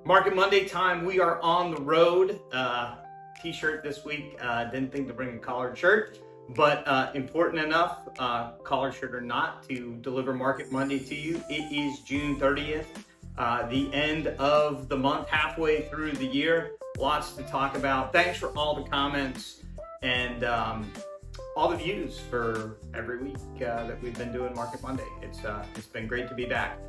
Market Monday time, we are on the road. T-shirt this week. Didn't think to bring a collared shirt, but important enough, collared shirt or not, to deliver Market Monday to you. It is June 30th, the end of the month, halfway through the year. Lots to talk about. Thanks for all the comments and all the views for every week that we've been doing Market Monday. It's been great to be back.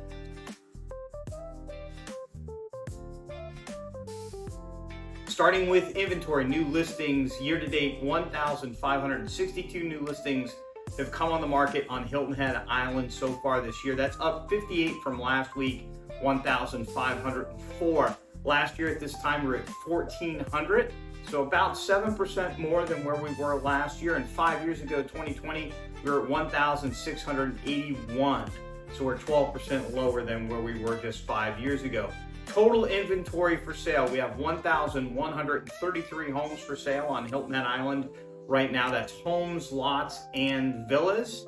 Starting with inventory, new listings year to date, 1,562 new listings have come on the market on Hilton Head Island so far this year. That's up 58 from last week, 1,504. Last year at this time, we were at 1,400. So about 7% more than where we were last year. And 5 years ago, 2020, we were at 1,681. So we're 12% lower than where we were just 5 years ago. Total inventory for sale, we have 1,133 homes for sale on Hilton Head Island right now. That's homes, lots, and villas.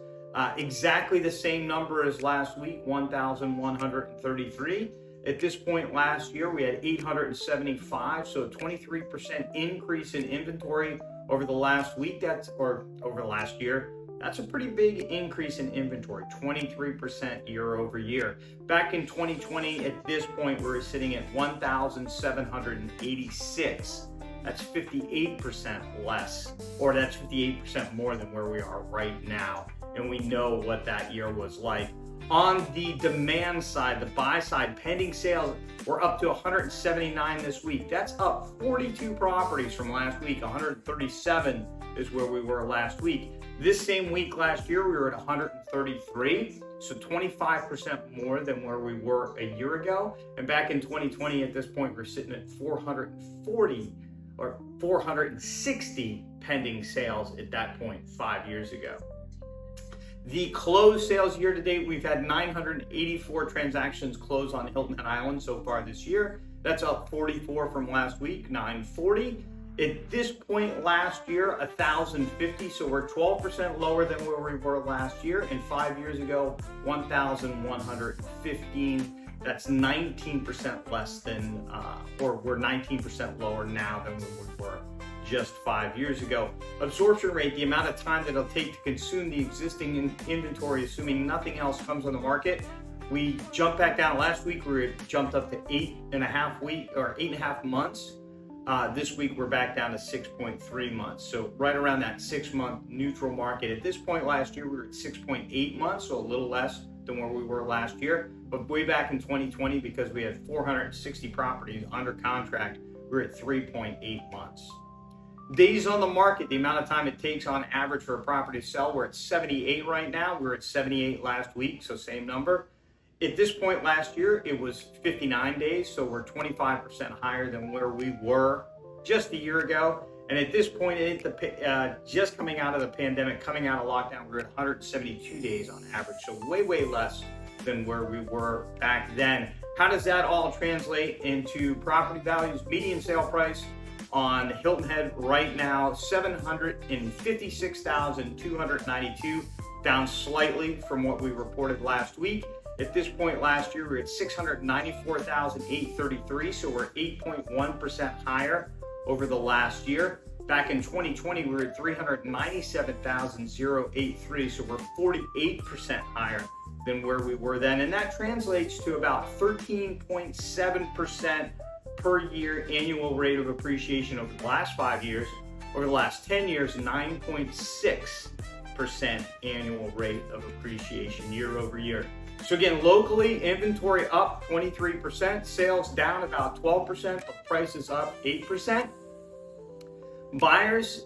Exactly the same number as last week, 1,133. At this point last year, we had 875, so a 23% increase in inventory over the last week, over the last year. That's a pretty big increase in inventory, 23% year over year. Back in 2020, at this point, we were sitting at 1,786. That's 58% less, or that's 58% more than where we are right now. And we know what that year was like. On the demand side, the buy side, pending sales, we're up to 179 this week. That's up 42 properties from last week. 137 is where we were last week. This same week last year, we were at 133, so 25% more than where we were a year ago. And back in 2020, at this point, we're sitting at 440 or 460 pending sales at that point 5 years ago. The closed sales year to date, we've had 984 transactions close on Hilton Head Island so far this year. That's up 44 from last week, 940. At this point last year, 1,050, so we're 12% lower than where we were last year. And 5 years ago, 1,115. That's 19% less than, or we're 19% lower now than we were just 5 years ago. Absorption rate, the amount of time that it'll take to consume the existing inventory, assuming nothing else comes on the market. We jumped back down last week. We jumped up to 8.5 months. This week we're back down to 6.3 months. So right around that 6-month neutral market. At this point last year, we were at 6.8 months, so a little less than where we were last year. But way back in 2020, because we had 460 properties under contract, we were at 3.8 months. Days on the market, the amount of time it takes on average for a property to sell, we're at 78 right now. We were at 78 last week, so same number. At this point last year, it was 59 days, so we're 25% higher than where we were just a year ago. And at this point, just coming out of the pandemic, coming out of lockdown, we're at 172 days on average, so way, way less than where we were back then. How does that all translate into property values? Median sale price on Hilton Head right now, $756,292, down slightly from what we reported last week. At this point last year, we were at $694,833, so we're 8.1% higher over the last year. Back in 2020, we were at $397,083, so we're 48% higher than where we were then. And that translates to about 13.7% per year annual rate of appreciation over the last 5 years. Over the last 10 years, 9.6% annual rate of appreciation year over year. So again, locally, inventory up 23%, sales down about 12%, but prices up 8%. Buyers,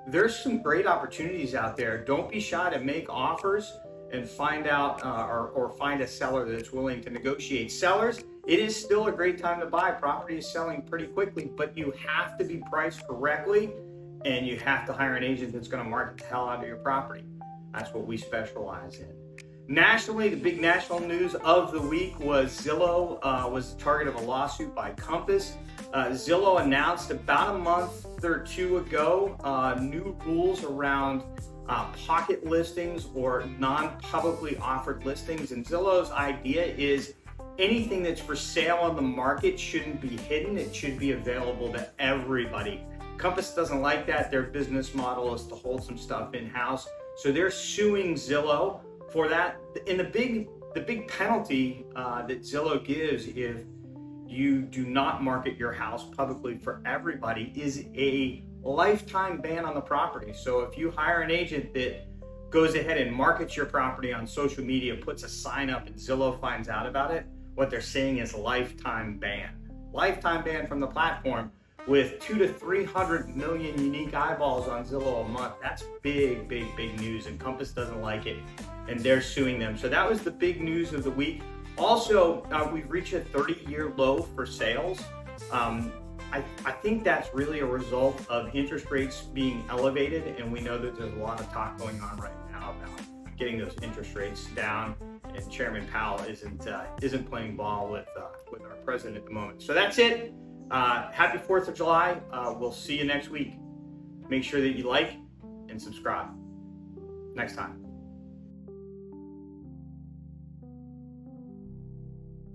there's some great opportunities out there. Don't be shy to make offers and find out or find a seller that's willing to negotiate. Sellers, it is still a great time to buy. Property is selling pretty quickly, but you have to be priced correctly and you have to hire an agent that's going to market the hell out of your property. That's what we specialize in. Nationally, the big national news of the week was Zillow was the target of a lawsuit by Compass. Zillow announced about a month or two ago new rules around pocket listings or non-publicly offered listings. And Zillow's idea is anything that's for sale on the market shouldn't be hidden. It should be available to everybody. Compass doesn't like that. Their business model is to hold some stuff in-house. So they're suing Zillow for that. And the big penalty that Zillow gives if you do not market your house publicly for everybody is a lifetime ban on the property. So if you hire an agent that goes ahead and markets your property on social media, puts a sign up, and Zillow finds out about it, what they're saying is lifetime ban. Lifetime ban from the platform with 200 to 300 million unique eyeballs on Zillow a month. That's big, big, big news, and Compass doesn't like it, and they're suing them. So that was the big news of the week. Also, we've reached a 30-year low for sales. I think that's really a result of interest rates being elevated, and we know that there's a lot of talk going on right now about getting those interest rates down, and Chairman Powell isn't playing ball with our president at the moment. So that's it. Happy 4th of July. We'll see you next week. Make sure that you like and subscribe. Next time.